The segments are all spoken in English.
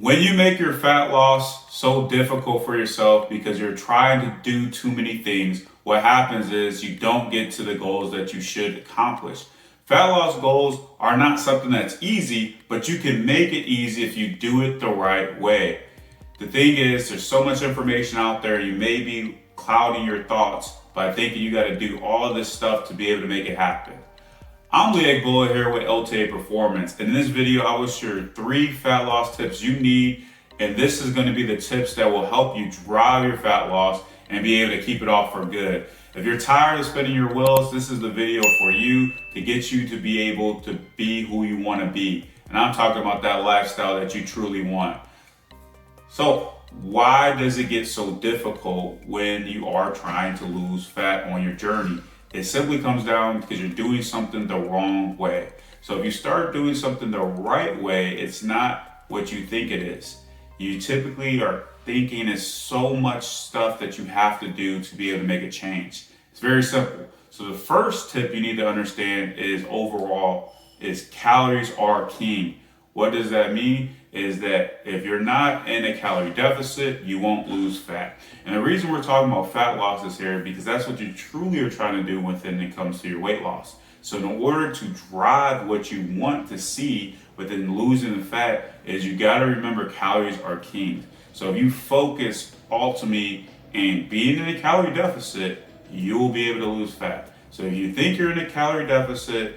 When you make your fat loss so difficult for yourself because you're trying to do too many things, what happens is you don't get to the goals that you should accomplish. Fat loss goals are not something that's easy, but you can make it easy if you do it the right way. The thing is, there's so much information out there, you may be clouding your thoughts by thinking you got to do all of this stuff to be able to make it happen. I'm Leak Bullet here with LTA Performance. In this video, I will share 3 fat loss tips you need, and this is going to be the tips that will help you drive your fat loss and be able to keep it off for good. If you're tired of spinning your wheels, this is the video for you to get you to be able to be who you want to be. And I'm talking about that lifestyle that you truly want. So, why does it get so difficult when you are trying to lose fat on your journey? It simply comes down because you're doing something the wrong way. So if you start doing something the right way, it's not what you think it is. You typically are thinking it's so much stuff that you have to do to be able to make a change. It's very simple. So the first tip you need to understand is overall is calories are king. What does that mean? Is that if you're not in a calorie deficit, you won't lose fat. And the reason we're talking about fat loss is here because that's what you truly are trying to do when it comes to your weight loss. So in order to drive what you want to see within losing the fat is you got to remember calories are king. So if you focus ultimately in being in a calorie deficit, you will be able to lose fat. So if you think you're in a calorie deficit,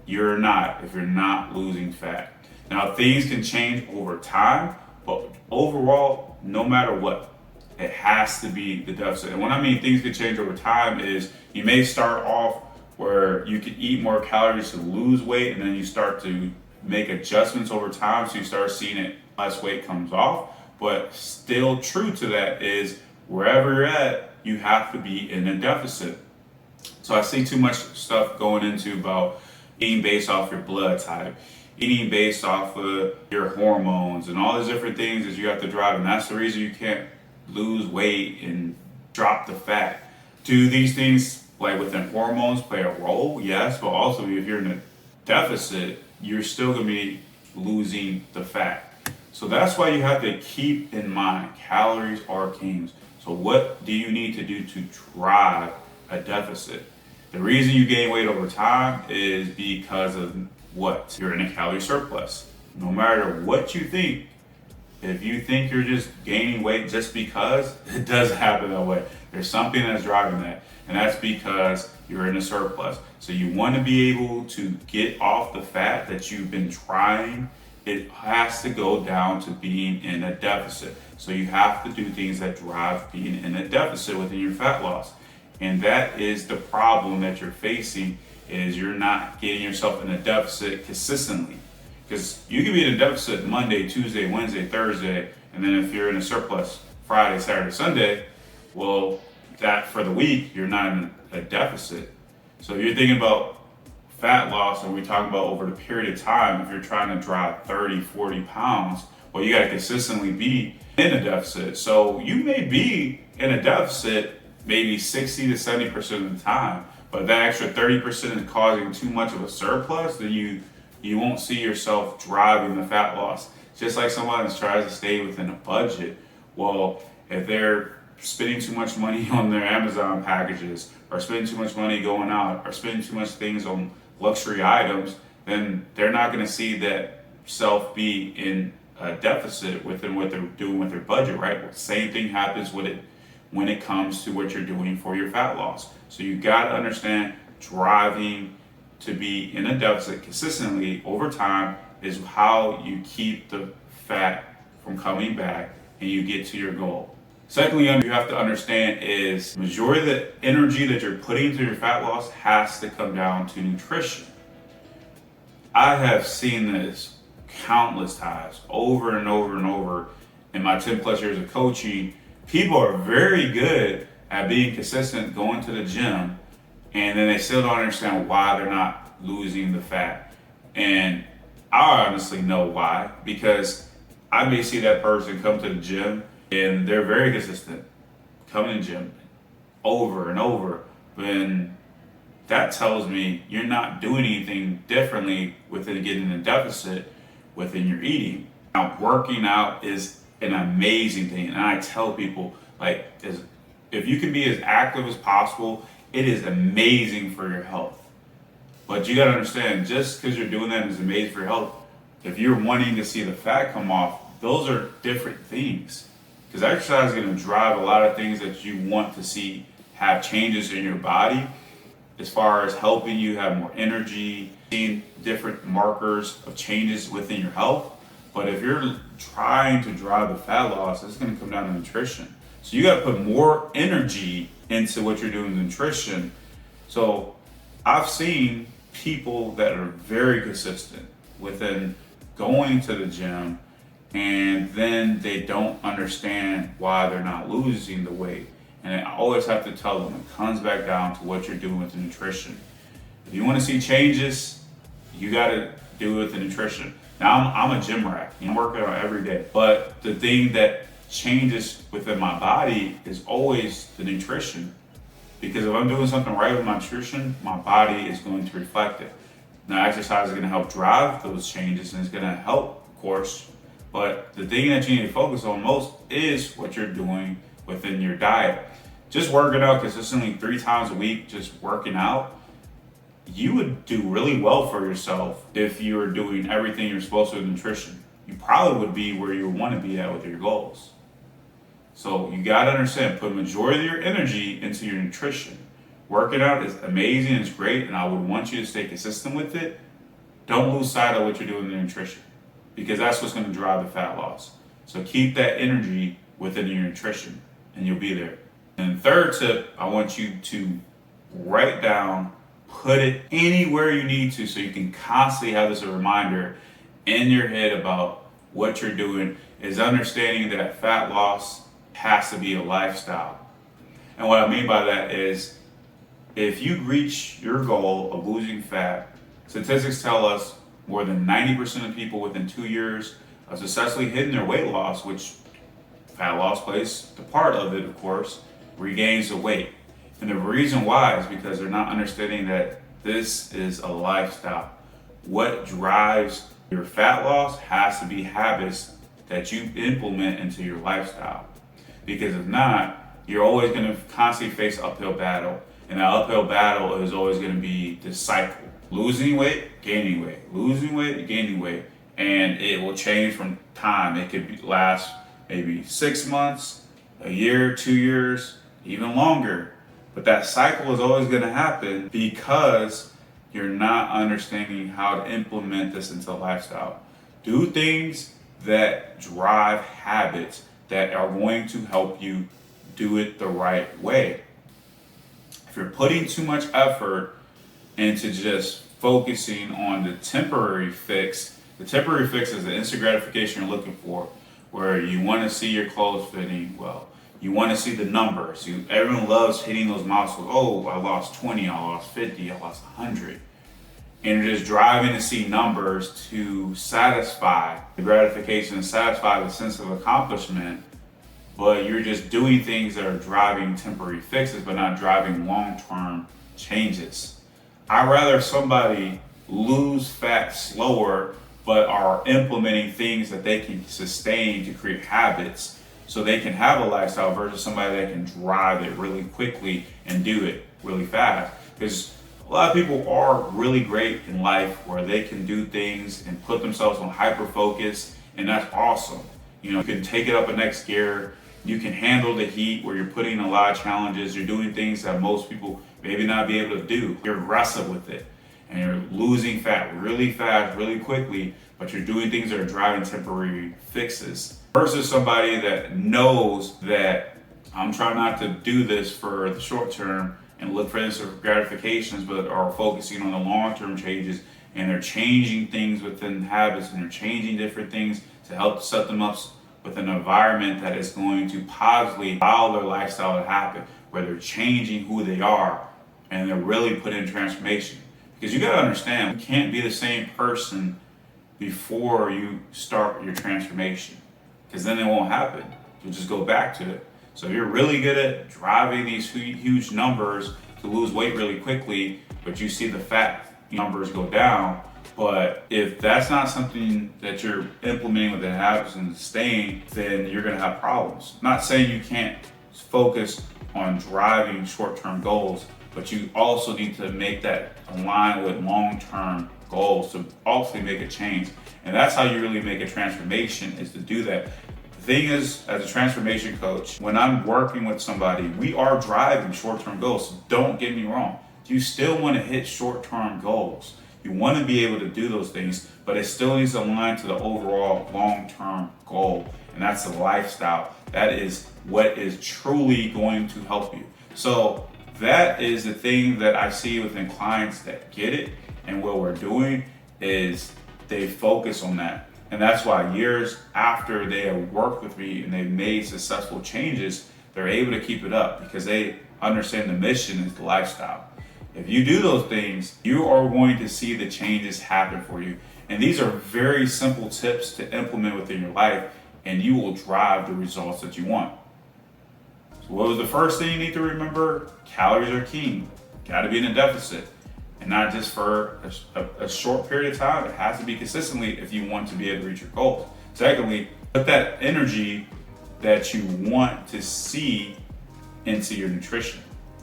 you're not if you're not losing fat. Now, things can change over time, but overall, no matter what, it has to be the deficit. And when I mean things can change over time is you may start off where you can eat more calories to lose weight, and then you start to make adjustments over time, so you start seeing it less weight comes off. But still true to that is wherever you're at, you have to be in a deficit. So I see too much stuff going into about eating based off your blood type, eating based off of your hormones and all these different things that you have to drive. And that's the reason you can't lose weight and drop the fat. Do these things like within hormones play a role? Yes, but also if you're in a deficit, you're still gonna be losing the fat. So that's why you have to keep in mind calories are kings. So what do you need to do to drive a deficit? The reason you gain weight over time is because of what? You're in a calorie surplus. No matter what you think, if you think you're just gaining weight just because, it doesn't happen that way. There's something that's driving that, and that's because you're in a surplus. So you want to be able to get off the fat that you've been trying. It has to go down to being in a deficit. So you have to do things that drive being in a deficit within your fat loss. And that is the problem that you're facing is you're not getting yourself in a deficit consistently. Because you can be in a deficit Monday, Tuesday, Wednesday, Thursday, and then if you're in a surplus Friday, Saturday, Sunday, well, that for the week, you're not in a deficit. So if you're thinking about fat loss, and we're talking about over the period of time, if you're trying to drop 30, 40 pounds, well, you got to consistently be in a deficit. So you may be in a deficit maybe 60 to 70% of the time, but that extra 30% is causing too much of a surplus, then you won't see yourself driving the fat loss. Just like someone that tries to stay within a budget. Well, if they're spending too much money on their Amazon packages, or spending too much money going out, or spending too much things on luxury items, then they're not going to see that self be in a deficit within what they're doing with their budget, right? Same thing happens with it when it comes to what you're doing for your fat loss. So you got to understand driving to be in a deficit consistently over time is how you keep the fat from coming back and you get to your goal. Secondly, you have to understand is majority of the energy that you're putting into your fat loss has to come down to nutrition. I have seen this countless times over and over and over in my 10 plus years of coaching. People are very good at being consistent, going to the gym, and then they still don't understand why they're not losing the fat. And I honestly know why, because I may see that person come to the gym and they're very consistent, coming to the gym over and over, then that tells me you're not doing anything differently within getting a deficit within your eating. Now, working out is an amazing thing, and I tell people, like, if you can be as active as possible, it is amazing for your health. But you gotta understand, just because you're doing that is amazing for your health, if you're wanting to see the fat come off, those are different things. Because exercise is gonna drive a lot of things that you want to see have changes in your body, as far as helping you have more energy, seeing different markers of changes within your health. But if you're trying to drive the fat loss, it's gonna come down to nutrition. So you gotta put more energy into what you're doing with nutrition. So I've seen people that are very consistent within going to the gym, and then they don't understand why they're not losing the weight. And I always have to tell them, it comes back down to what you're doing with the nutrition. If you want to see changes, you got to do it with the nutrition. Now, I'm a gym rat. I'm working out every day. But the thing that changes within my body is always the nutrition. Because if I'm doing something right with my nutrition, my body is going to reflect it. Now, exercise is going to help drive those changes, and it's going to help, of course. But the thing that you need to focus on most is what you're doing within your diet. Just working out consistently 3 times a week, just working out, you would do really well for yourself if you were doing everything you're supposed to with nutrition. You probably would be where you want to be at with your goals. So you got to understand, put majority of your energy into your nutrition. Working out is amazing, it's great, and I would want you to stay consistent with it. Don't lose sight of what you're doing in the nutrition, because that's what's going to drive the fat loss. So keep that energy within your nutrition, and you'll be there. And third tip, I want you to write down, put it anywhere you need to, so you can constantly have this a reminder in your head about what you're doing, is understanding that fat loss has to be a lifestyle. And what I mean by that is, if you reach your goal of losing fat, statistics tell us more than 90% of people within 2 years of successfully hitting their weight loss, which fat loss plays the part of it, of course, regains the weight. And the reason why is because they're not understanding that this is a lifestyle. What drives your fat loss has to be habits that you implement into your lifestyle. Because if not, you're always going to constantly face uphill battle. And that uphill battle is always going to be this cycle. Losing weight, gaining weight. Losing weight, gaining weight. And it will change from time. It could last maybe 6 months, a year, 2 years, even longer. But that cycle is always going to happen because you're not understanding how to implement this into a lifestyle. Do things that drive habits that are going to help you do it the right way. If you're putting too much effort into just focusing on the temporary fix is the instant gratification you're looking for, where you want to see your clothes fitting well. You want to see the numbers. Everyone loves hitting those milestones. Oh, I lost 20, I lost 50, I lost 100. And you're just driving to see numbers to satisfy the gratification, satisfy the sense of accomplishment. But you're just doing things that are driving temporary fixes, but not driving long-term changes. I'd rather somebody lose fat slower, but are implementing things that they can sustain to create habits so they can have a lifestyle, versus somebody that can drive it really quickly and do it really fast. Because a lot of people are really great in life where they can do things and put themselves on hyper focus, and that's awesome. You can take it up a next gear. You can handle the heat where you're putting a lot of challenges. You're doing things that most people maybe not be able to do. You're aggressive with it, and you're losing fat really fast, really quickly, but you're doing things that are driving temporary fixes. Versus somebody that knows that I'm trying not to do this for the short term and look for instant gratifications, but are focusing on the long-term changes, and they're changing things within habits, and they're changing different things to help set them up with an environment that is going to positively allow their lifestyle to happen, where they're changing who they are and they're really putting in transformation. Because you gotta understand, you can't be the same person before you start your transformation, because then it won't happen. You'll just go back to it. So if you're really good at driving these huge numbers to lose weight really quickly, but you see the fat numbers go down, But if that's not something that you're implementing within habits and staying, then you're gonna have problems. Not saying you can't focus on driving short-term goals, but you also need to make that align with long-term goals to also make a change. And that's how you really make a transformation, is to do that. The thing is, as a transformation coach, when I'm working with somebody, we are driving short-term goals. So don't get me wrong. You still want to hit short-term goals. You want to be able to do those things, but it still needs to align to the overall long-term goal. And that's the lifestyle. That is what is truly going to help you. So that is the thing that I see within clients that get it. And what we're doing is they focus on that. And that's why years after they have worked with me and they've made successful changes, they're able to keep it up because they understand the mission is the lifestyle. If you do those things, you are going to see the changes happen for you. And these are very simple tips to implement within your life, and you will drive the results that you want. So what was the first thing you need to remember? Calories are king. Got to be in a deficit. And not just for a short period of time. It has to be consistently if you want to be able to reach your goals. Secondly, put that energy that you want to see into your nutrition.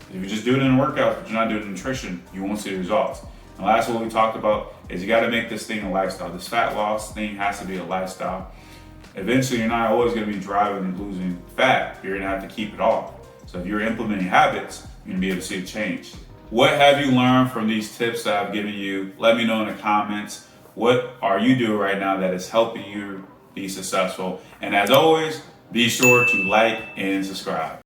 If you're just doing it in workouts, but you're not doing nutrition, you won't see the results. And last what we talked about is you got to make this thing a lifestyle. This fat loss thing has to be a lifestyle. Eventually, you're not always going to be driving and losing fat. You're going to have to keep it off. So if you're implementing habits, you're going to be able to see a change. What have you learned from these tips that I've given you? Let me know in the comments. What are you doing right now that is helping you be successful? And as always, be sure to like and subscribe.